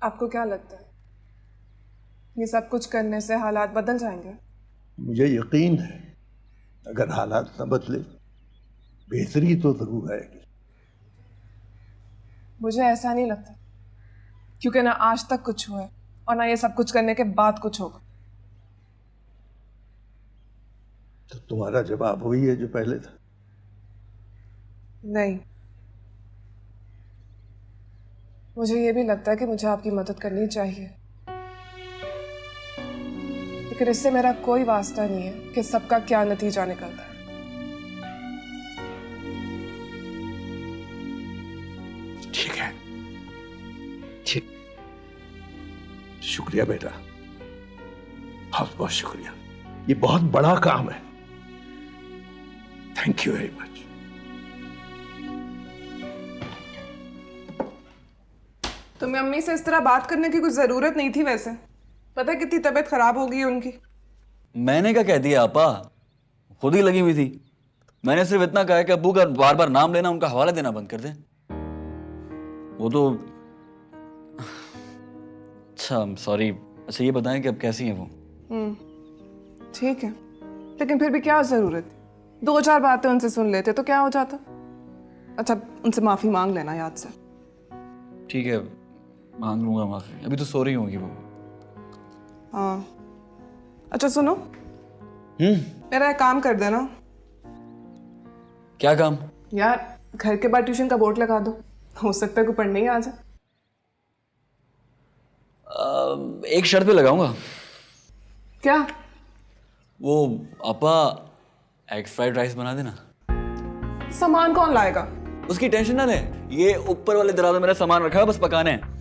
आपको क्या लगता है ये सब कुछ करने से हालात बदल जाएंगे? मुझे यकीन है अगर हालात न बदले बेहतरी तो जरूर आएगी। मुझे ऐसा नहीं लगता, क्योंकि ना आज तक कुछ हुआ है और ना ये सब कुछ करने के बाद कुछ होगा। तो तुम्हारा जवाब वही है जो पहले था। नहीं, मुझे ये भी लगता है कि मुझे आपकी मदद करनी चाहिए, लेकिन इससे मेरा कोई वास्ता नहीं है कि सबका क्या नतीजा निकलता है। ठीक है, ठीक। शुक्रिया बेटा, बहुत बहुत शुक्रिया। ये बहुत बड़ा काम है। Thank you very much. तुम्हें अम्मी से इस तरह बात करने की कुछ जरूरत नहीं थी। वैसे पता है कितनी तबीयत खराब हो गई है उनकी। मैंने क्या कह दिया आपा, खुद ही लगी हुई थी। मैंने सिर्फ इतना कहा कि अब्बू का बार बार नाम लेना, उनका हवाला देना बंद कर दें। वो तो अच्छा, सॉरी। अच्छा ये बताएं कि अब कैसी हैं वो? ठीक है, लेकिन फिर भी क्या जरूरत थी? 2-4 बातें उनसे सुन लेते तो क्या हो जाता। अच्छा, उनसे माफी मांग लेना याद से। ठीक है, मांग लूंगा माफी। अभी तो सो रही होंगी वो। हाँ, अच्छा सुनो, मेरा एक काम कर देना। क्या काम? यार, घर के बाहर ट्यूशन का बोर्ड लगा दो, हो सकता है कोई पढ़ने ही आ जाए। एक शर्त पे लगाऊंगा। क्या? वो आपा एग फ्राइड राइस बना देना। सामान कौन लाएगा? उसकी टेंशन ना ले, ये ऊपर वाले दराज में मेरा सामान रखा है, बस पकाने हैं।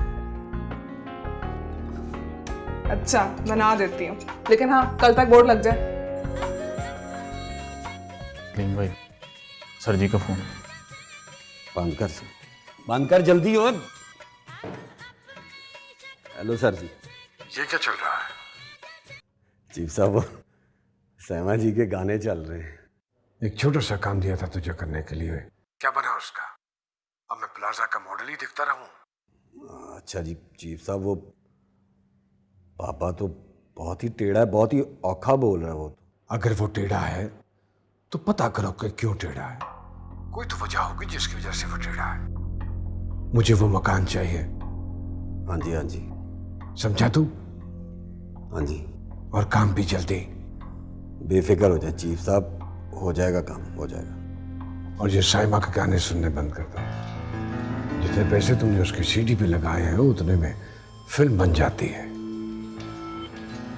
अच्छा, बना देती हूँ, लेकिन हाँ कल तक बोर्ड लग जाए। भाई, सर जी का फोन। बंद कर सर, बंद कर जल्दी। और हेलो सर जी। ये क्या चल रहा है? चीफ साहब, वो सहमा जी के गाने चल रहे हैं। एक छोटा सा काम दिया था तुझे करने के लिए। क्या बना उसका? अब मैं प्लाजा का मॉडल ही दिखता रहूं? अच्छा जी चीफ साहब, वो पापा तो बहुत ही टेढ़ा है, बहुत ही औखा बोल रहा है वो तो। अगर वो टेढ़ा है तो पता करो कि क्यों टेढ़ा है। कोई तो वजह होगी जिसकी वजह से वो टेढ़ा है। मुझे वो मकान चाहिए। हाँ जी, हाँ जी। समझा तू? हाँ जी। और काम भी जल्दी। बेफिक्र हो जाए चीफ साहब, हो जाएगा काम, हो जाएगा। और ये साइमा के गाने सुनने बंद कर दो। जितने पैसे तुमने उसकी सीडी पे लगाए हैं उतने में फिल्म बन जाती है।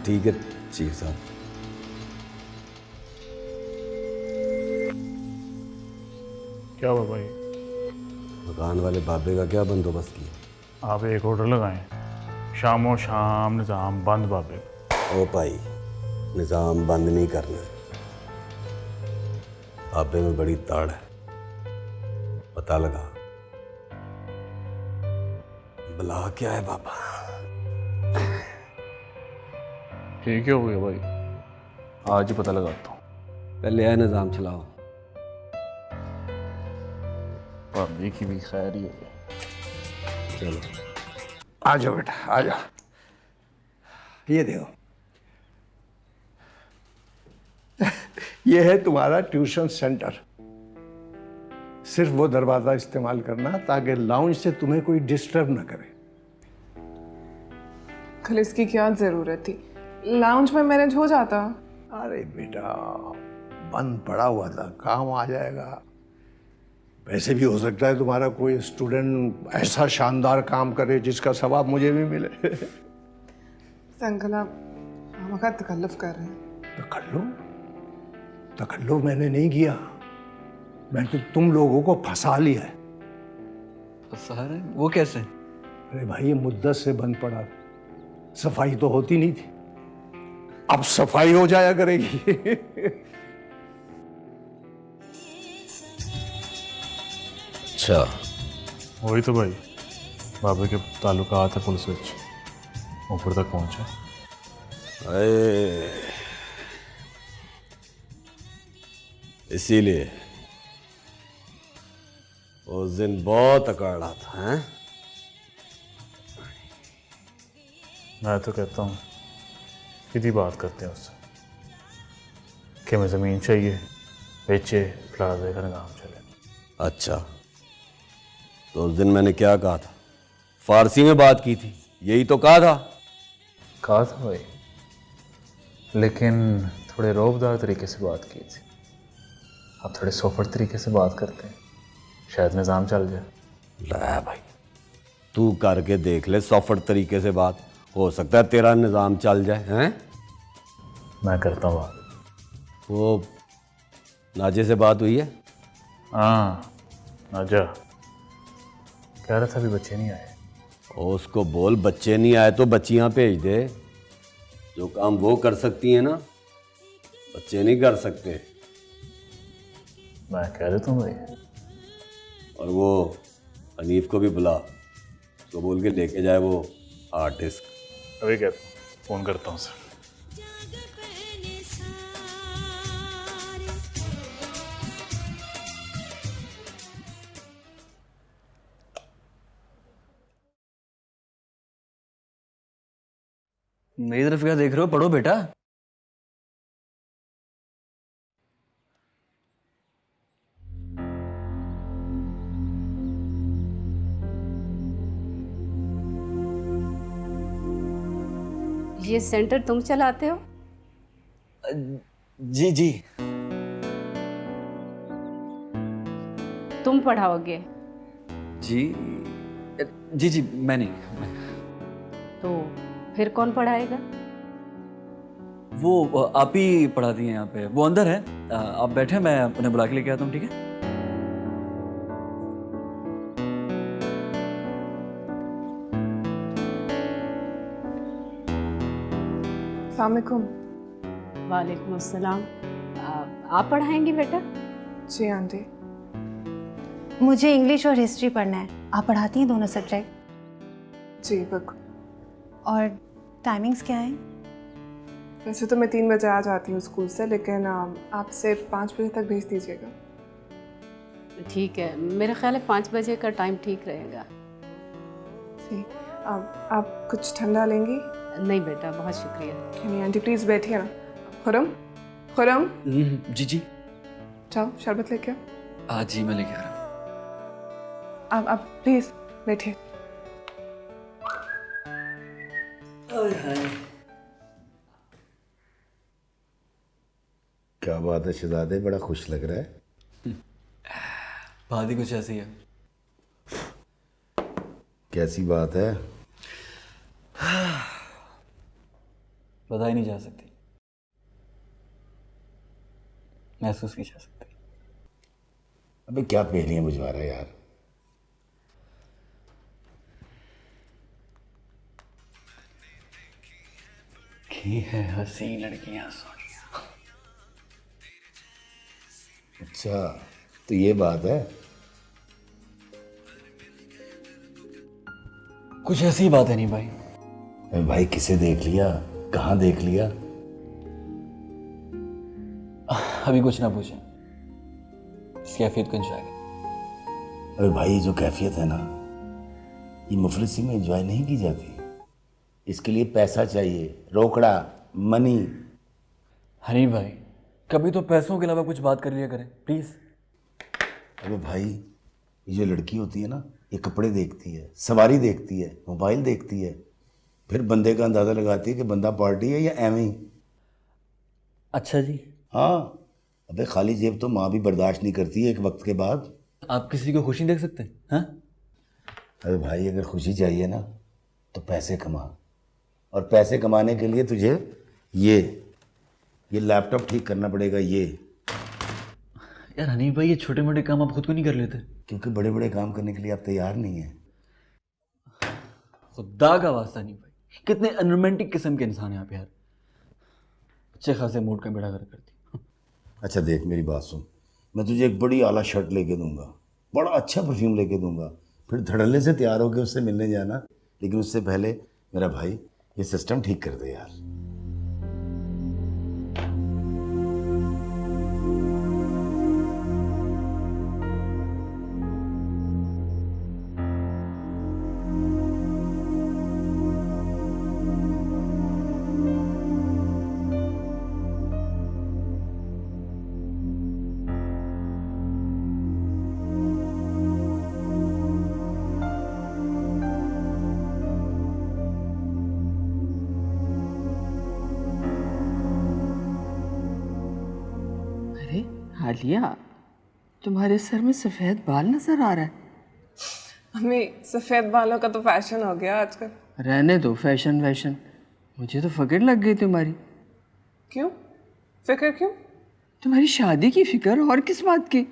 ठीक है चीफ साहब। क्या हुआ भाई? मकान वाले बाबे का क्या बंदोबस्त किया? आप एक ऑर्डर लगाएं, शामो शाम निज़ाम बंद बाबे। ओ भाई, निज़ाम बंद नहीं करना। बाबे में बड़ी ताड़ है, पता लगा। बुला क्या है बाबा? ठीक है, हो गया भाई, आज ही पता लगाता हूँ। पहले यह निज़ाम चलाओ। भाभी की भी खैर ही है। चलो आ जाओ बेटा, आ जाओ। ये देखो, ये है तुम्हारा ट्यूशन सेंटर। सिर्फ वो दरवाजा इस्तेमाल करना ताकि लाउंज से तुम्हें कोई डिस्टर्ब ना करे। कल इसकी क्या जरूरत थी? लाउंज में मैनेज हो जाता। अरे बेटा, बंद पड़ा हुआ था, काम आ जाएगा। वैसे भी हो सकता है तुम्हारा कोई स्टूडेंट ऐसा शानदार काम करे जिसका सवाब मुझे भी मिले। अंकल, आप हम का तकल्लुफ कर रहे हैं। तकल्लुफ मैंने नहीं किया, मैंने तो तुम लोगों को फंसा लिया है। सारे वो कैसे? अरे भाई, ये मुद्दत से बंद पड़ा, सफाई तो होती नहीं थी, अब सफाई हो जाया करेगी। अच्छा, वही तो भाई, बाबे के ताल्लुकात है पुलिस विच, ऊपर तक पहुंचे। अरे इसीलिए उस दिन बहुत अकड़ा था। हैं? मैं तो कहता हूँ सीधी बात करते हैं उससे कि हमें ज़मीन चाहिए, बेचे, प्लाजे का काम चले। अच्छा, तो उस दिन मैंने क्या कहा था? फारसी में बात की थी, यही तो कहा था। कहा था भाई, लेकिन थोड़े रौबदार तरीके से बात की थी। अब थोड़े सोफर तरीके से बात करते हैं, शायद निज़ाम चल जाए। ला भाई, तू करके देख ले सॉफ्ट तरीके से बात, हो सकता है तेरा निज़ाम चल जाए। हैं? मैं करता हूँ बात। वो नाजे से बात हुई है? हाँ, नाजा कह रहा था अभी बच्चे नहीं आए। और उसको बोल बच्चे नहीं आए तो बच्चियां भेज दे। जो काम वो कर सकती हैं ना, बच्चे नहीं कर सकते। मैं कह देता हूँ भाई। और वो हनीफ को भी बुला, उसको बोल के लेके जाए वो आर्टिस्ट। अभी कहता हूँ, फ़ोन करता हूँ सर। मेरी तरफ क्या देख रहे हो? पढ़ो बेटा। ये सेंटर तुम चलाते हो? जी जी। तुम पढ़ाओगे? जी जी जी, मैं नहीं। तो फिर कौन पढ़ाएगा? वो आप ही पढ़ाती हैं यहाँ पे, वो अंदर है। आप बैठे, मैं उन्हें बुला के लेके आता हूँ, ठीक है? अस्सलाम वालेकुम। वालेकुम अस्सलाम। आप पढ़ाएंगी बेटा? जी आंटी। मुझे इंग्लिश और हिस्ट्री पढ़ना है। आप पढ़ाती हैं दोनों सब्जेक्ट? जी बिल्कुल। और टाइमिंग्स क्या हैं? वैसे तो मैं 3 बजे आ जाती हूँ स्कूल से, लेकिन आपसे 5 बजे तक भेज दीजिएगा। ठीक है, मेरा ख्याल है 5 बजे का टाइम ठीक रहेगा। जी। आप कुछ ठंडा लेंगी? नहीं बेटा, बहुत शुक्रिया। नहीं आंटी प्लीज़ बैठिए ना। खुरम, खुरम, जी जी। जाओ शरबत लेके आओ। हाँ जी, मैं लेके आ रहा हूँ। आप प्लीज़ बैठिए। क्या बात है शहजादे, बड़ा खुश लग रहा है। बात ही कुछ ऐसी है। कैसी बात है? बताई नहीं जा सकती, महसूस की जा सकती। अबे क्या पहेलियां बुझवा रहा है यार। की है हसी लड़कियां सोनिया। अच्छा, तो ये बात है। कुछ ऐसी बात है नहीं भाई। अबे भाई किसे देख लिया, कहाँ देख लिया? अभी कुछ ना पूछें, इस कैफियत को एंजॉय करें। अरे भाई ये जो कैफियत है ना, ये मुफलिसी में एंजॉय नहीं की जाती। इसके लिए पैसा चाहिए, रोकड़ा, मनी। हनी भाई, कभी तो पैसों के अलावा कुछ बात कर लिया करें प्लीज। अबे भाई, ये जो लड़की होती है ना, ये कपड़े देखती है, सवारी देखती है, मोबाइल देखती है, फिर बंदे का अंदाज़ा लगाती है कि बंदा पार्टी है या एवं ही। अच्छा जी। हाँ, अबे खाली जेब तो माँ भी बर्दाश्त नहीं करती है एक वक्त के बाद। आप किसी को खुशी देख सकते हैं? हाँ? अरे भाई अगर खुशी चाहिए ना तो पैसे कमा, और पैसे कमाने के लिए तुझे ये लैपटॉप ठीक करना पड़ेगा। ये यार हनी भाई, ये छोटे मोटे काम आप खुद को नहीं कर लेते? क्योंकि बड़े बड़े काम करने के लिए आप तैयार नहीं हैं। खुदा का वास्ता नहीं भाई, कितने अनरोमांटिक किस्म के इंसान हैं आप यार। अच्छे खासे मूड का बेड़ा गर्क करती। अच्छा देख मेरी बात सुन, मैं तुझे एक बड़ी आला शर्ट लेके दूंगा, बड़ा अच्छा परफ्यूम लेके दूंगा, फिर धड़ल्ले से तैयार होकर उससे मिलने जाना। लेकिन उससे पहले मेरा भाई ये सिस्टम ठीक कर दे यार। अरे हालिया, तुम्हारे सर में सफ़ेद बाल नजर आ रहा है। अम्मी, सफ़ेद बालों का तो फैशन हो गया आजकल। रहने दो फैशन वैशन, मुझे तो फ़िक्र लग गई तुम्हारी। क्यों फिक्र क्यों? तुम्हारी शादी की फिक्र, और किस बात की?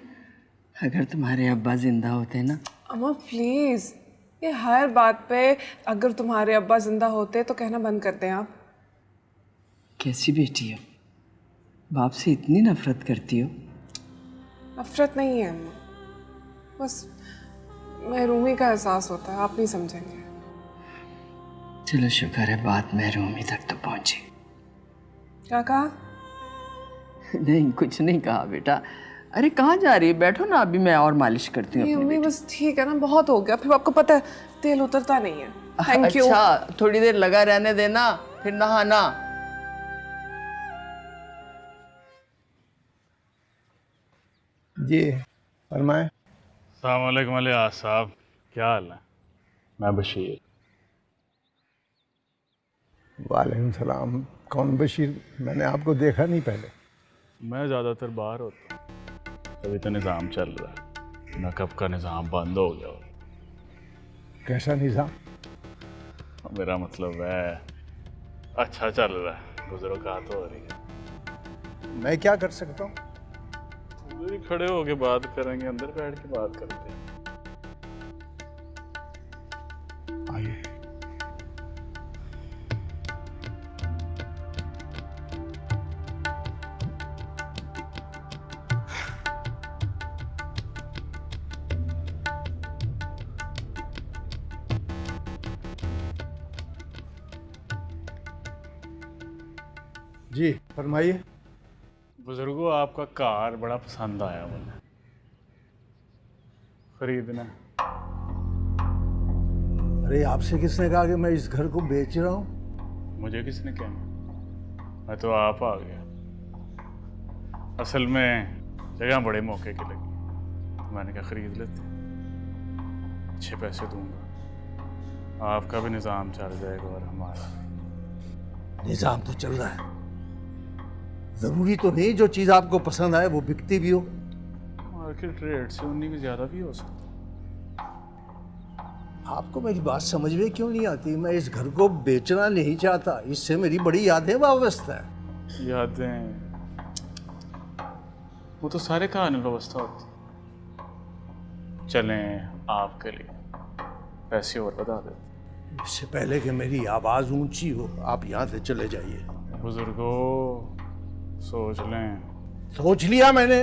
अगर तुम्हारे अब्बा जिंदा होते ना। अम्मा प्लीज़, ये हर बात पे अगर तुम्हारे अब्बा जिंदा होते तो कहना बंद कर दें आप। कैसी बेटी हो, बाप से इतनी नफरत करती हो? नफरत नहीं है अम्मा, बस महरूमी का एहसास होता है, आप नहीं समझेंगे। चलो शुक्र है बात महरूमी तक तो पहुंची। क्या कहा? नहीं कुछ नहीं कहा बेटा। अरे कहाँ जा रही है? बैठो ना, अभी मैं और मालिश करती हूँ नहीं अपनी अम्मी, बेटी। बस ठीक है ना, बहुत हो गया, फिर आपको पता है तेल उतरता नहीं है। Thank you. अच्छा थोड़ी देर लगा रहने देना, फिर नहाना। जी फरमाएं। अस्सलाम वालेकुम अलियास साहब, क्या हाल है? मैं बशीर। वालेकुम सलाम। कौन बशीर? मैंने आपको देखा नहीं पहले। मैं ज़्यादातर बाहर होता हूँ, अभी तो निज़ाम चल रहा है, ना कब का निज़ाम बंद हो गया हो। कैसा निज़ाम? मेरा मतलब है अच्छा चल रहा है, गुज़रोकात हो रही है। मैं क्या कर सकता हूँ? उधर ही खड़े होके बात करेंगे, अंदर बैठ के बात करते हैं। आइए। जी फरमाइए। बुजुर्गों, आपका कार बड़ा पसंद आया मुझे, खरीदना। अरे आपसे किसने कहा कि मैं इस घर को बेच रहा हूँ? मुझे किसने कहना, मैं तो आप आ गया। असल में जगह बड़े मौके की लगी, तो मैंने कहा खरीद लेते, अच्छे पैसे दूंगा, आपका भी निज़ाम चल जाएगा और हमारा। निज़ाम तो चल रहा है, ज़रूरी तो नहीं जो चीज़ आपको पसंद आए वो बिकती भी हो। मार्केट रेट से उन्हीं की ज़्यादा भी हो सकता। आपको मेरी बात समझ में क्यों नहीं आती? मैं इस घर को बेचना नहीं चाहता, इससे मेरी बड़ी यादें वाबस्ता है। यादें, वो तो सारे कहानी व्यवस्था होती। चलें आपके लिए पैसे और बता देते। इससे पहले कि मेरी आवाज़ ऊंची हो, आप यहाँ से चले जाइए। बुजुर्गों सोच लें। सोच लिया मैंने,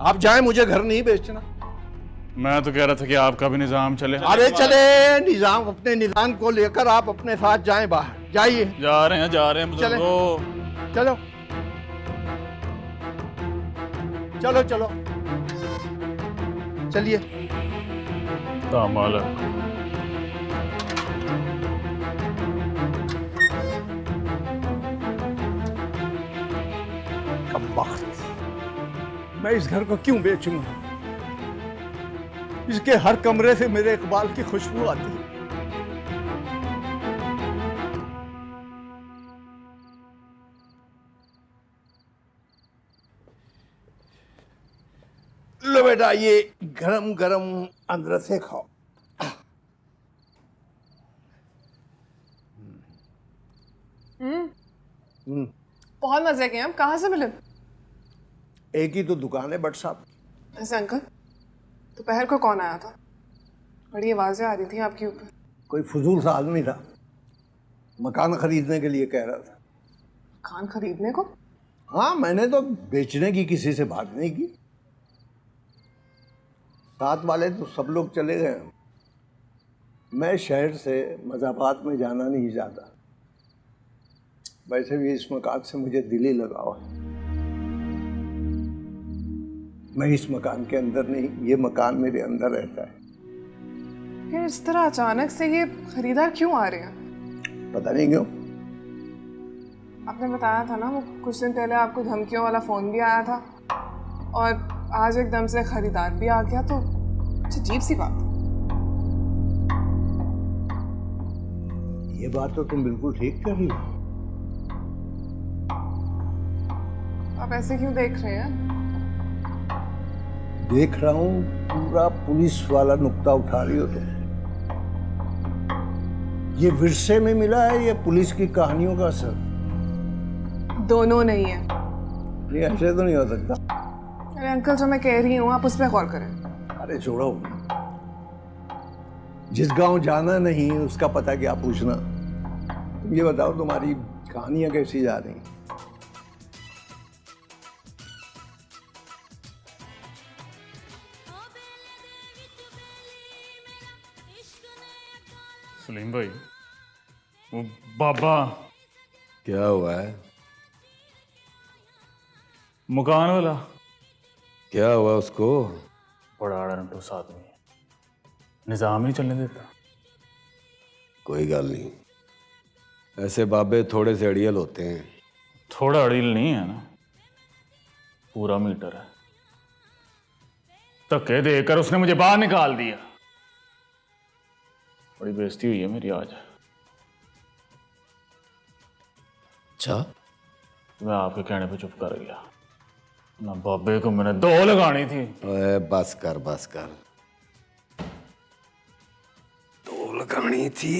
आप जाएं, मुझे घर नहीं बेचना। मैं तो कह रहा था कि आपका भी निज़ाम चले। अरे चले निज़ाम, अपने निज़ाम को लेकर आप अपने साथ जाएं, बाहर जाइए। जा रहे हैं बुजुर्गों। चलो चलो चलो चलिए। तामाल कब वक्त, मैं इस घर को क्यों बेचूंगा? इसके हर कमरे से मेरे इकबाल की खुशबू आती है। लो बेटा, ये गरम गरम अंदर से खाओ। बहुत मजे के हैं। हम कहाँ से मिले? एक ही तो दुकान है बट साहब। ऐसे अंकल, दोपहर को कौन आया था? बड़ी आवाजें आ रही थी आपके ऊपर। कोई फजूल सा आदमी था, मकान खरीदने के लिए कह रहा था। मकान खरीदने को? हाँ, मैंने तो बेचने की किसी से बात नहीं की। साथ वाले तो सब लोग चले गए। मैं शहर से मज़ाबात में जाना नहीं चाहता। वैसे भी इस मकान से मुझे दिली लगाव है। मैं इस मकान के अंदर नहीं, ये मकान मेरे अंदर रहता है। फिर इस तरह अचानक से ये खरीदार क्यों आ रहे हैं? पता नहीं क्यों। आपने बताया था ना, वो कुछ दिन पहले आपको धमकियों वाला फ़ोन भी आया था और आज एकदम से खरीदार भी आ गया, तो कुछ अजीब सी बात। ये बात तो तुम बिल्कुल ठीक कर रही हो। आप ऐसे क्यों देख रहे हैं? देख रहा हूं पूरा पुलिस वाला नुक्ता उठा रही हो तुम। ये विरसे में मिला है या पुलिस की कहानियों का असर? दोनों नहीं है। ये ऐसे तो नहीं हो सकता। अरे अंकल, जो मैं कह रही हूँ आप उस पर गौर करें। अरे छोड़ो, जिस गांव जाना नहीं उसका पता क्या पूछना। तुम ये बताओ तुम्हारी कहानियां कैसी जा रही हैं? सलीम भाई, वो बाबा क्या हुआ है? मकान वाला क्या हुआ उसको? बड़ा अड़ंटूस आदमी है, निज़ाम नहीं चलने देता। कोई गल नहीं, ऐसे बाबे थोड़े से अड़ियल होते हैं। थोड़ा अड़ील नहीं है ना, पूरा मीटर है। धक्के देकर उसने मुझे बाहर निकाल दिया। बड़ी बेइज्जती हुई है मेरी आज। अच्छा, मैं आपके कहने पे चुप कर गया, ना बाबे को मैंने दो लगानी थी। ओए बस कर बस कर, दो लगानी थी।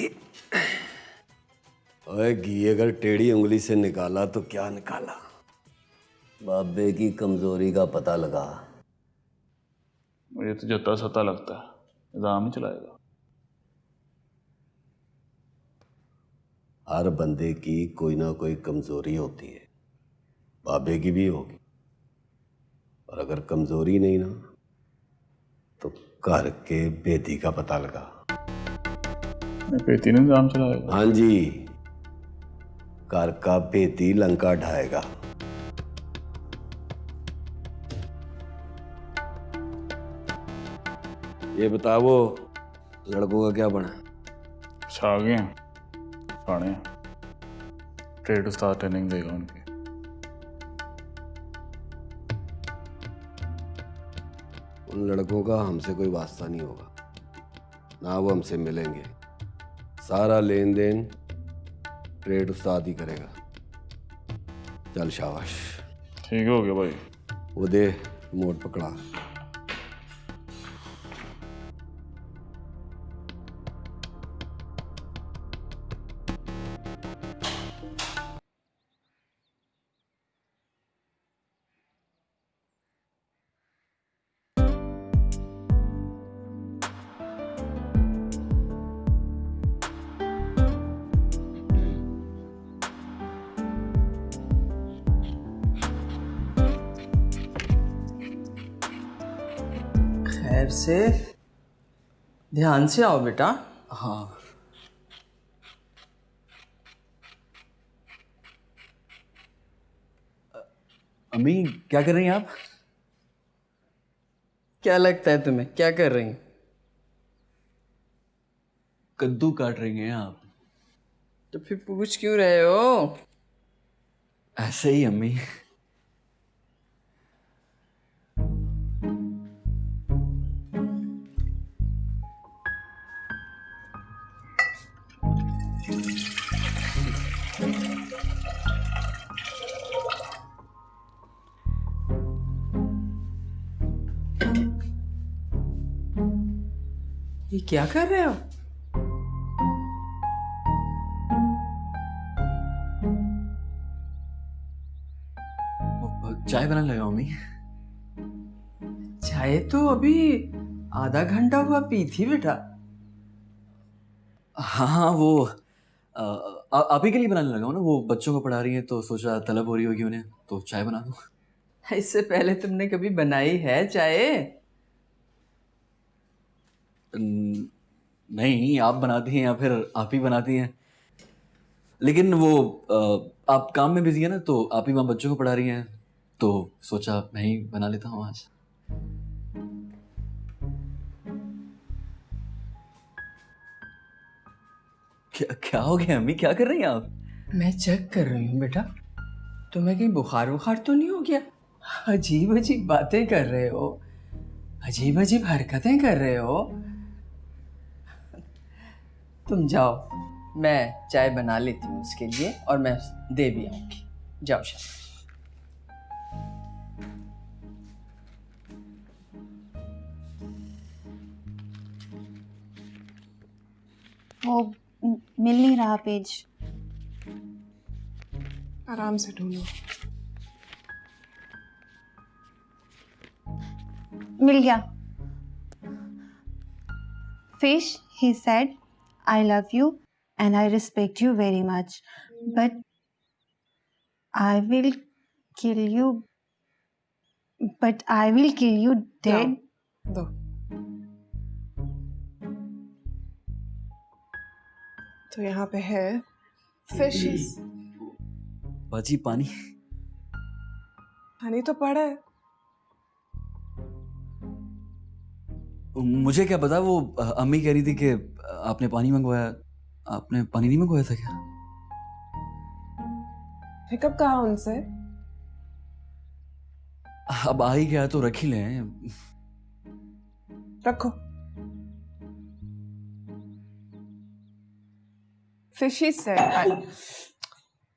ओए घी अगर टेढ़ी उंगली से निकाला तो क्या निकाला? बाबे की कमजोरी का पता लगा। मुझे तो जता सता लगता है, निजाम ही चलाएगा। हर बंदे की कोई ना कोई कमजोरी होती है, बाबे की भी होगी। और अगर कमजोरी नहीं ना, तो घर के बेटी का पता लगा। बेटी ने निजाम चलाएगा? हाँ जी, घर का बेटी लंका ढाएगा। ये बताओ, लड़कों का क्या बना? छा गए हैं, खाने ट्रेड उस्ताद ट्रेनिंग देगा उनकी। उन लड़कों का हमसे कोई वास्ता नहीं होगा, ना वो हमसे मिलेंगे। सारा लेन देन ट्रेड उस्ताद ही करेगा। चल शाबाश। ठीक हो गया भाई। वो दे रिमोट पकड़ा। खैर से, ध्यान से आओ बेटा। हाँ। अम्मी क्या कर रही हैं आप? क्या लगता है तुम्हें, क्या कर रही हैं? कद्दू काट रही हैं आप? तो फिर पूछ क्यों रहे हो? ऐसे ही अम्मी। ये क्या कर रहे हो? चाय बनाने लगा अम्मी। चाय तो अभी आधा घंटा हुआ पी थी बेटा। हाँ हाँ, वो आप ही के लिए बनाने लगा हूँ ना। वो बच्चों को पढ़ा रही हैं तो सोचा तलब हो रही होगी उन्हें, तो चाय बना दूँ। इससे पहले तुमने कभी बनाई है चाय? नहीं, आप बनाती हैं या फिर आप ही बनाती हैं। लेकिन वो आप काम में बिजी है ना, तो आप ही वहाँ बच्चों को पढ़ा रही हैं, तो सोचा मैं ही बना लेता हूँ आज। क्या हो गया अम्मी, क्या कर रही हैं आप? मैं चेक कर रही हूँ बेटा, तुम्हें कहीं बुखार वुखार तो नहीं हो गया? अजीब अजीब बातें कर रहे हो, अजीब अजीब हरकतें कर रहे हो। तुम जाओ, मैं चाय बना लेती हूँ उसके लिए और मैं दे भी आऊँगी। जाओ शाबाश। वो मिल नहीं रहा पेज। आराम से ढूंढो। मिल गया। Fish, he said, I love you and I respect you very much, but I will kill you. But I will kill you dead. दो। तो यहाँ पे है फिशेस। बाजी पानी। पानी तो पड़ा है। मुझे क्या पता, वो अम्मी कह रही थी कि आपने पानी मंगवाया। आपने पानी नहीं मंगवाया था क्या? फिर कब कहा उनसे? अब आ ही गया तो रख ही लें। रखो। फिशी से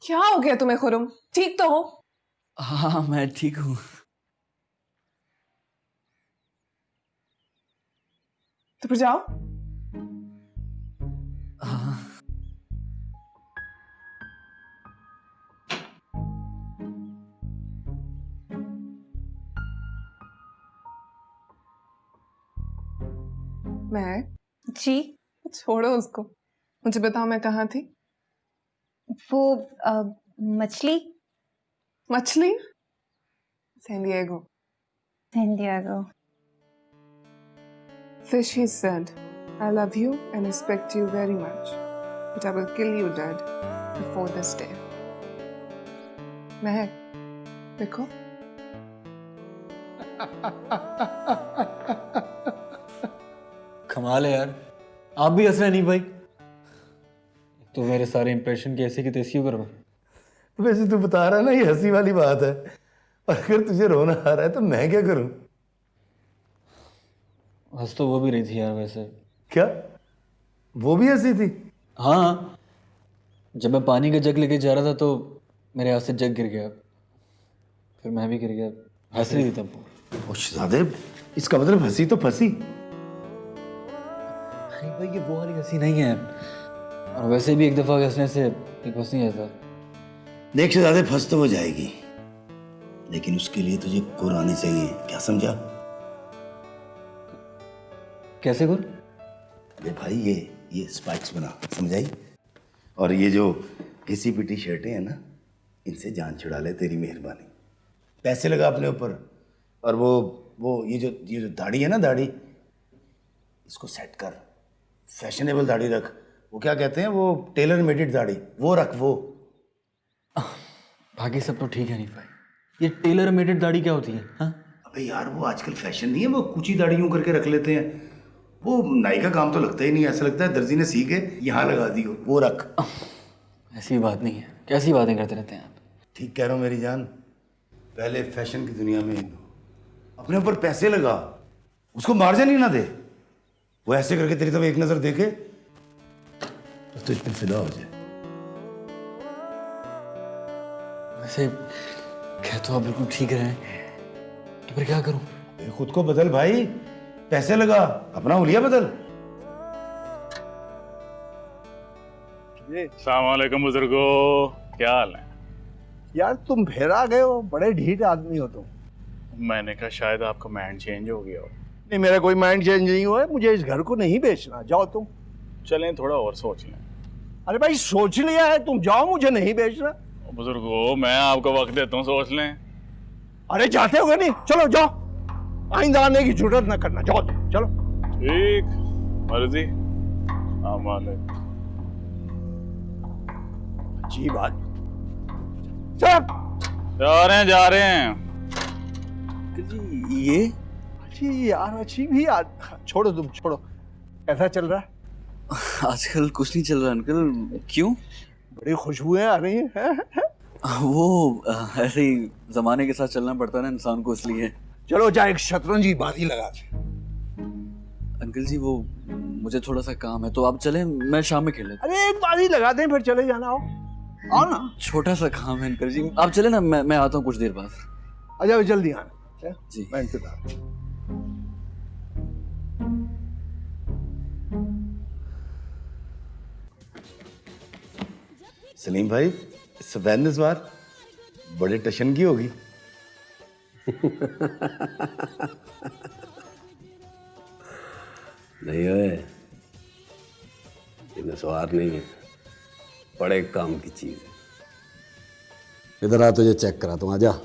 क्या हो गया तुम्हें खुरम? ठीक तो हो? हाँ मैं ठीक हूँ। तो फिर जाओ। हाँ मैं जी। छोड़ो उसको, मुझे बताओ मैं कहाँ थी? वो मछली। मछली? San Diego. San Diego. Fish, he said, I love you and respect you very much, but I will kill you dead before this day. महक, देखो। कमाल है यार, आप भी हंस रहे नहीं भाई? तो मेरे सारे इंप्रेशन की ऐसे की तैसी क्यों करवा? वैसे तू बता रहा ना ये हंसी वाली बात है, और अगर तुझे रोना आ रहा है तो मैं क्या करूं? हंस तो वो भी रही थी यार वैसे। क्या वो भी हंसी थी? हाँ, जब मैं पानी का जग लेके जा रहा था तो मेरे हाथ से जग गिर गया, फिर मैं भी गिर गया। हंस रही थी तब। ओ शहजादे, इसका मतलब हंसी तो फंसी। अरे भाई ये वो वाली हंसी नहीं है, और वैसे भी एक दफा हंसने से एक फंस नहीं आता। देख शहजादे, फंस तो वो जाएगी, लेकिन उसके लिए तुझे गुर आनी चाहिए, क्या समझा? कैसे गुर? अरे भाई ये स्पाइक्स बना, समझाई? और ये जो घिसी पिटी शर्टें हैं ना, इनसे जान छुड़ा ले, तेरी मेहरबानी। पैसे लगा अपने ऊपर, और वो ये जो दाढ़ी है ना, दाढ़ी इसको सेट कर, फैशनेबल दाढ़ी रख। वो क्या कहते हैं, वो टेलर मेडेड दाढ़ी, वो रख। वो बाकी सब तो ठीक है नहीं भाई, ये टेलर मेडेड दाढ़ी क्या होती है? हाँ अबे यार, वो आजकल फैशन नहीं है, वो कुची दाढ़ी यूं करके रख लेते हैं। वो नाई का काम तो लगता ही नहीं, ऐसा लगता है दर्जी ने सी के यहाँ लगा दी हो। वो रख। ऐसी बात नहीं है, कैसी बातें करते रहते हैं आप? ठीक कह रहा हूँ मेरी जान, पहले फैशन की दुनिया में अपने ऊपर पैसे लगा, उसको मार्जिन ही ना दे। वो ऐसे करके तेरी तरफ एक नजर देखे तो तुझ पे फिदा हो जाए। वैसे कह तो आप बिल्कुल ठीक रहे हैं, तो फिर क्या करूं? खुद को बदल भाई, पैसे लगा, अपना हुलिया बदल। अस्सलाम वालेकुम बुजुर्गो, क्या हाल है? यार तुम फिर आ गए हो, बड़े ढीठ आदमी हो तुम। मैंने कहा शायद आपका माइंड चेंज हो गया हो। नहीं, मेरा कोई माइंड चेंज नहीं हुआ है, मुझे इस घर को नहीं बेचना। जाओ तुम। चलें थोड़ा और सोच लें। अरे भाई सोच लिया है, तुम जाओ, मुझे नहीं बेचना। बुजुर्गो मैं आपको वक्त देता हूँ, सोच लें। अरे जाते हो नहीं, चलो जाओ, आइंदा आने की जरूरत ना करना। जाओ तुम, चलो। ठीक, मर्जी। वालेकुम। अच्छी बात। चल जा रहे हैं। जी ये अच्छी यार, अच्छी भी छोड़ो तुम, छोड़ो। कैसा चल रहा है? आजकल कुछ नहीं चल रहा अंकल। क्यों? बड़ी खुशबुएं आ रही हैं। वो ऐसे ही जमाने के साथ चलना पड़ता है ना इंसान को, इसलिए। चलो जा एक शतरंज की बाजी लगा दे। अंकल जी वो मुझे थोड़ा सा काम है, तो आप चलें, मैं शाम में खेल लेता अरे एक बाजी लगा दें, फिर चले जाना। आओ ना। हूँ। छोटा सा काम है अंकल जी, आप चले ना, मैं आता हूँ कुछ देर बाद। आ जाओ, जल्दी आना जी। मैं इंतजार। सलीम भाई, सफेद इस बार बड़े टशन की होगी। नहीं ओए, ये नसवार नहीं है, बड़े काम की चीज़ है। इधर आ, तुझे चेक करा तू, आजा।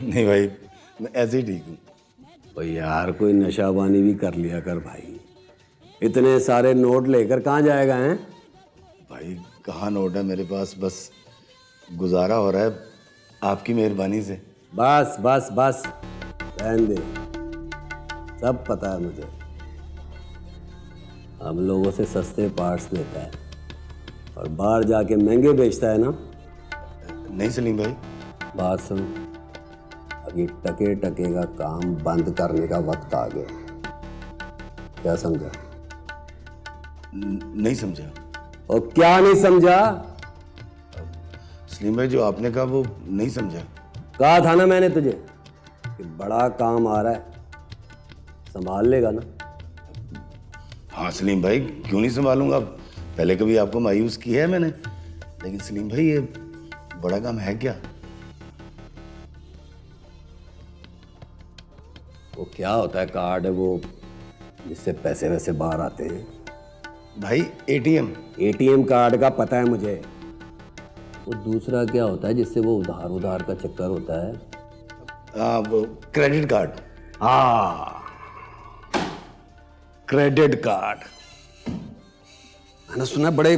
नहीं भाई, मैं ऐसे ही ठीक हूँ। भाई यार, कोई नशा पानी भी कर लिया कर भाई। इतने सारे नोट लेकर कहाँ जाएगा हैं? भाई कहाँ नोट है मेरे पास, बस गुजारा हो रहा है आपकी मेहरबानी से। बस बस बस, रहने दे, सब पता है मुझे। हम लोगों से सस्ते पार्ट्स लेता है और बाहर जाके महंगे बेचता है ना। नहीं सलीम भाई। बात सुन, अब ये टके टके का काम बंद करने का वक्त आ गया। क्या समझा? नहीं समझा। और क्या नहीं समझा? सलीम भाई, जो आपने कहा वो नहीं समझा। कहा था ना मैंने तुझे कि बड़ा काम आ रहा है, संभाल लेगा ना? हाँ सलीम भाई, क्यों नहीं संभालूंगा। पहले कभी आपको मायूस किया है मैंने, लेकिन सलीम भाई ये बड़ा काम है क्या? वो क्या होता है कार्ड है वो जिससे पैसे वैसे बाहर आते हैं? भाई एटीएम। एटीएम कार्ड का पता है मुझे। वो दूसरा क्या होता है जिससे वो उधार उधार का चक्कर होता है? वो क्रेडिट कार्ड। हाँ, क्रेडिट कार्ड। मैंने सुना बड़े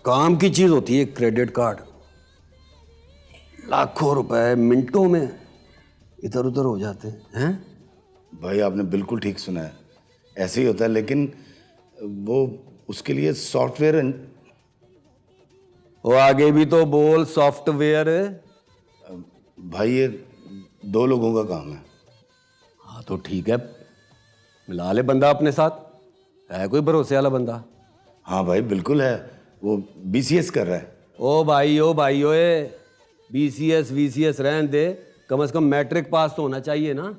काम की चीज होती है क्रेडिट कार्ड। लाखों रुपए मिनटों में इधर उधर हो जाते हैं। भाई आपने बिल्कुल ठीक सुना है, ऐसे ही होता है, लेकिन वो उसके लिए सॉफ्टवेयर। वो आगे भी तो बोल, सॉफ्टवेयर। भाई ये 2 लोगों का काम है। हाँ तो ठीक है, मिला ले बंदा अपने साथ, है कोई भरोसे वाला बंदा? हाँ भाई बिल्कुल है, वो बीसीएस कर रहा है। ओ भाई ओए, बीसीएस वीसीएस रहने दे, कम से कम मैट्रिक पास तो होना चाहिए ना।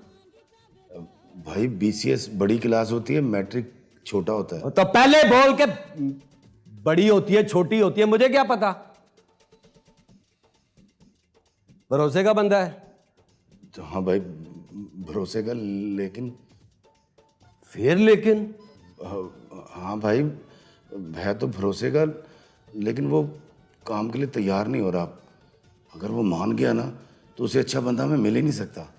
भाई बीसीएस बड़ी क्लास होती है, मैट्रिक छोटा होता है। तो पहले बोल के बड़ी होती है छोटी होती है, मुझे क्या पता। भरोसे का बंदा है तो हाँ भाई भरोसे का, लेकिन फिर लेकिन हाँ भाई है तो भरोसे का, लेकिन वो काम के लिए तैयार नहीं हो रहा। अगर वो मान गया ना तो उसे अच्छा बंदा हमें मिल ही नहीं सकता।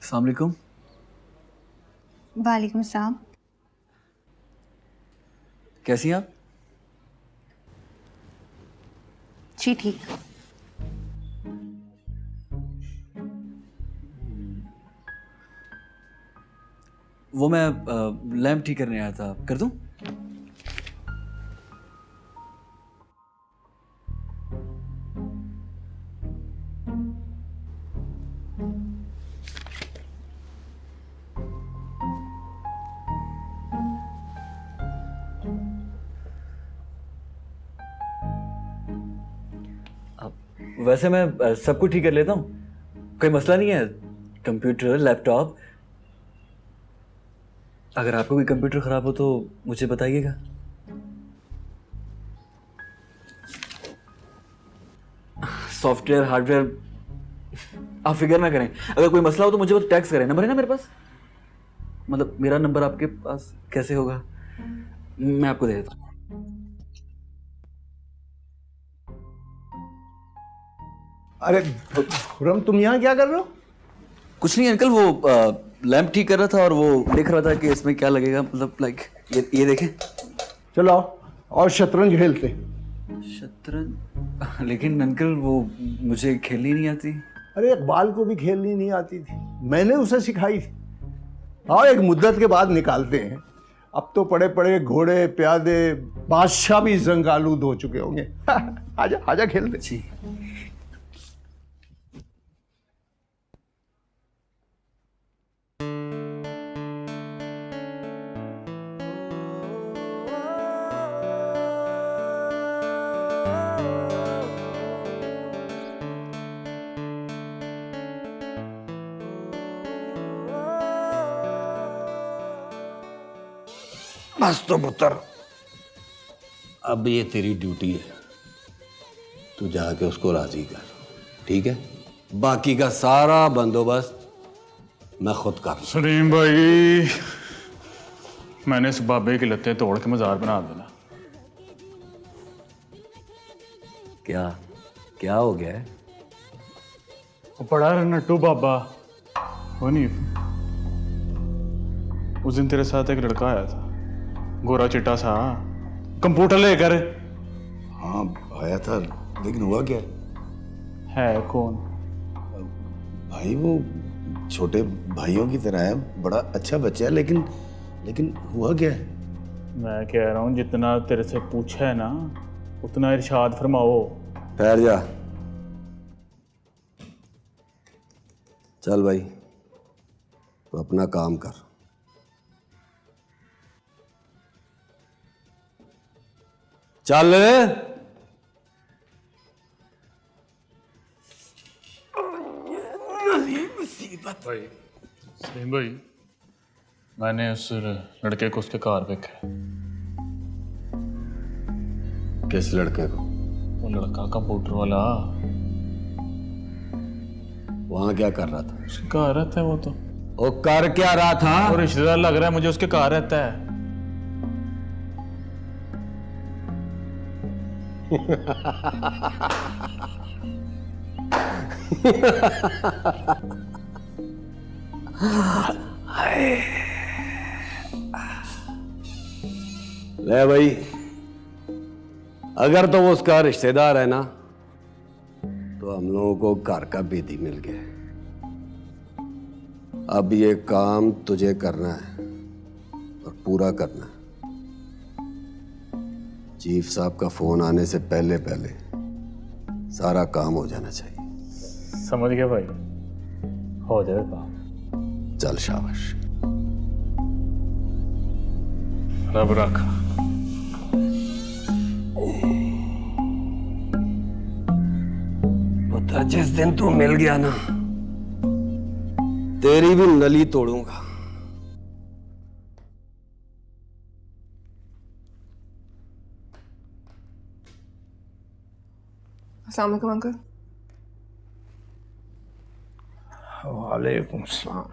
अस्सलाम वालेकुम। वालेकुम सलाम। कैसी हैं आप? जी ठीक। वो मैं लैंप ठीक करने आया था, कर दूं? वैसे मैं सब कुछ ठीक कर लेता हूँ, कोई मसला नहीं है। कंप्यूटर, लैपटॉप, अगर आपको कोई कंप्यूटर खराब हो तो मुझे बताइएगा। सॉफ्टवेयर, हार्डवेयर आप फिक्र ना करें। अगर कोई मसला हो तो मुझे बस टैक्स करें। नंबर है ना मेरे पास, मतलब मेरा नंबर आपके पास कैसे होगा, मैं आपको दे देता हूँ। अरे खुरम, तुम यहाँ क्या कर रहे हो? कुछ नहीं अंकल, वो लैंप ठीक कर रहा था और वो देख रहा था कि इसमें क्या लगेगा, मतलब लाइक ये देखें। चलो आओ और शतरंज खेलते। शतरंज? लेकिन अंकल वो मुझे खेलनी नहीं आती। अरे इकबाल को भी खेलनी नहीं आती थी, मैंने उसे सिखाई थी। आओ एक मुद्दत के बाद निकालते हैं। अब तो पड़े पड़े घोड़े प्यादे बादशाह भी जंग आलूद हो चुके होंगे। आजा आजा खेलते। जी बस तो पुत्र, अब ये तेरी ड्यूटी है, तू जाके उसको राजी कर, ठीक है? बाकी का सारा बंदोबस्त मैं खुद कर लूं। सलीम भाई, मैंने इस बाबे की लत्ते तोड़ के मजार बना देना। क्या क्या हो गया है? वो पड़ा है नट्टू बाबा, वो नहीं, उस दिन तेरे साथ एक लड़का आया था, गोरा चिट्टा सा, कंप्यूटर लेकर। हाँ आया था, लेकिन हुआ क्या? है कौन? भाई वो छोटे भाइयों की तरह है, बड़ा अच्छा बच्चा है, लेकिन हुआ क्या है? मैं कह रहा हूँ जितना तेरे से पूछा है ना उतना इरशाद फरमाओ। ठहर जा, चल भाई, तो अपना काम कर। चल। सलीम भाई, मैंने उस लड़के को उसके कार पे देखा। किस लड़के को? वो लड़का कंप्यूटर वाला, वहां क्या कर रहा था? उसके कार रहता है वो तो। वो कर क्या रहा था? वो रिश्तेदार लग रहा है मुझे, उसके कार रहता है। ले भाई, अगर तो वो उसका रिश्तेदार है ना, तो हम लोगों को घर का बेदी मिल गया। अब ये काम तुझे करना है और पूरा करना है। चीफ साहब का फोन आने से पहले पहले सारा काम हो जाना चाहिए। समझ गया भाई, हो जाए काम। चल शाबाश। रब रखा। पुत्र, जिस दिन तू मिल गया ना, तेरी भी नली तोड़ूंगा। अस्सलाम वालेकुम अंकल। वालेकुम सलाम।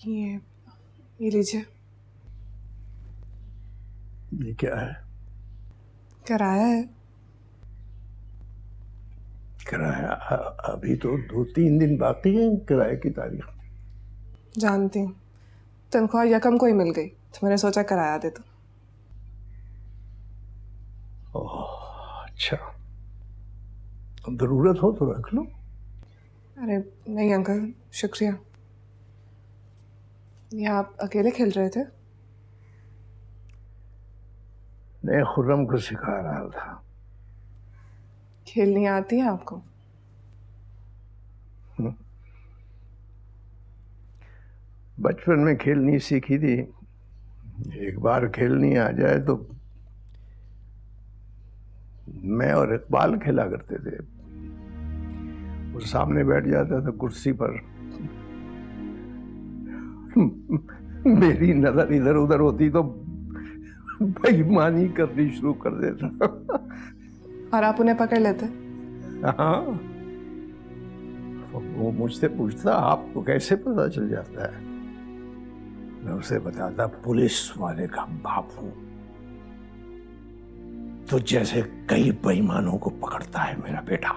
ये लीजिए। ये क्या है? किराया है। किराया? अभी तो 2-3 दिन बाकी है किराए की तारीख। जानती हूँ, तनख्वाह यकम को ही मिल गई तो मैंने सोचा किराया दे दो। ओह अच्छा, ज़रूरत हो तो रख लो। अरे नहीं अंकल, शुक्रिया। ये आप अकेले खेल रहे थे? मैं खुर्रम को सिखा रहा था। खेलनी आती है आपको? बचपन में खेलनी सीखी थी, एक बार खेलनी आ जाए तो मैं और इकबाल खेला करते थे। वो सामने बैठ जाता था कुर्सी पर, मेरी नजर इधर उधर होती तो बेईमानी करनी शुरू कर देता। और आप उन्हें पकड़ लेते? हाँ, वो मुझसे पूछता आपको कैसे पता चल जाता है? मैं उसे बताता पुलिस वाले का बाप हूं, तो जैसे कई बेईमानों को पकड़ता है मेरा बेटा।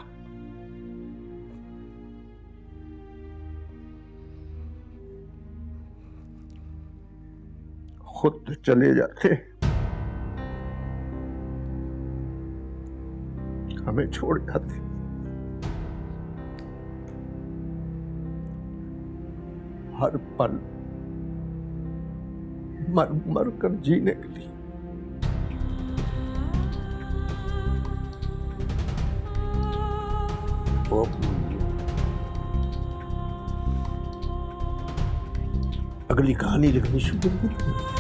खुद तो चले जाते, हमें छोड़ जाते। हर पल मर मर कर जीने के लिए। वो अगली कहानी लिखनी शुरू कर।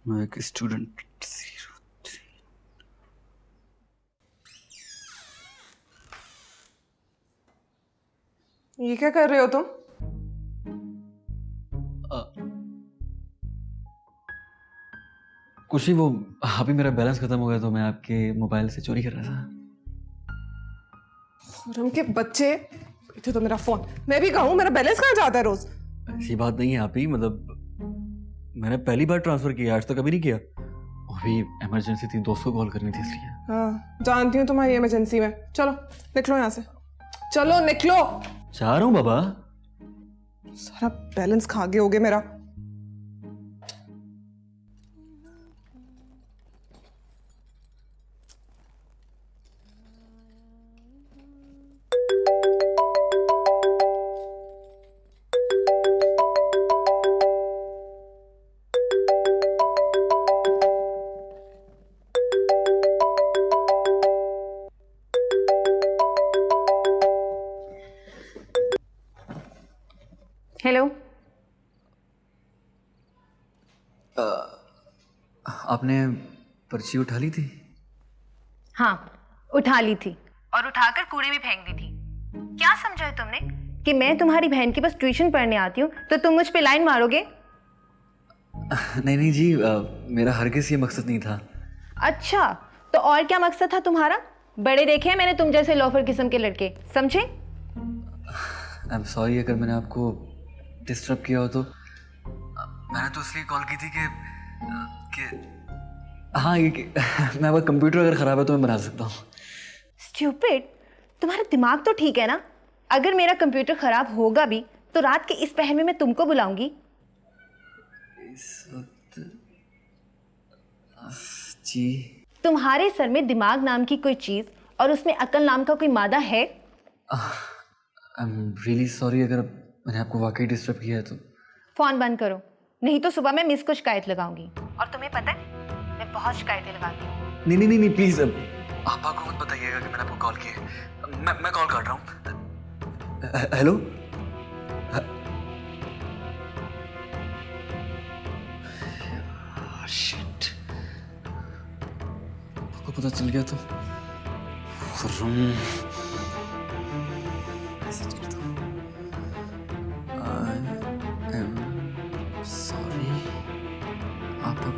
महक स्टूडेंट। ये क्या कर रहे हो तुम? कुछ नहीं, वो अभी मेरा बैलेंस खत्म हो गया तो मैं आपके मोबाइल से चोरी कर रहा था। खुरम के बच्चे, इधर तो मेरा फोन। मैं भी कहूँ मेरा बैलेंस कहाँ जाता है रोज? ऐसी बात नहीं है आप ही, मतलब मैंने पहली बार ट्रांसफर किया, आज तक कभी नहीं किया। अभी इमरजेंसी थी, दोस्त को कॉल करनी थी इसलिए। हाँ जानती हूँ तुम्हारी इमरजेंसी में। चलो निकलो यहाँ से, चलो निकलो। जा रहा हूँ बाबा। सारा बैलेंस खा गए होगे मेरा। हेलो। आपने पर्ची उठा ली थी? हाँ उठा ली थी, और उठाकर कूड़े में फेंक दी थी। क्या समझा है तुमने कि मैं तुम्हारी बहन के पास ट्यूशन पढ़ने आती हूँ तो तुम मुझ पे लाइन मारोगे? नहीं नहीं जी, मेरा हरगिज़ ये मकसद नहीं था। अच्छा तो और क्या मकसद था तुम्हारा? बड़े देखे हैं मैंने तुम जैसे लोफर किस्म के लड़के, समझे? आई एम सॉरी अगर मैंने आपको डिस्टर्ब किया हो तो। मैंने तो इसलिए कॉल की थी कि हाँ ये कि मैं वो कंप्यूटर अगर ख़राब है तो मैं बना सकता हूँ। स्टूपिड, तुम्हारा दिमाग तो ठीक है ना? अगर मेरा कंप्यूटर खराब होगा भी तो रात के इस पहर में मैं तुमको बुलाऊंगी। इस वक्त जी तुम्हारे सर में दिमाग नाम की कोई चीज़ और उसमें अकल नाम का कोई मादा है? आई एम रियली सॉरी अगर मैंने आपको वाकई डिस्टर्ब किया है तो। फ़ोन बंद करो, नहीं तो सुबह मैं मिस को शिकायत लगाऊंगी। और तुम्हें पता है मैं बहुत शिकायतें लगाती हूँ। नहीं नहीं नहीं, नहीं प्लीज़ आप को मत बताइएगा कि मैंने आपको कॉल किया। मैं कॉल काट रहा हूँ। हेलो। शिट, आपको पता चल गया तो। मैसेज करता हूँ। आई एम सॉरी, आपको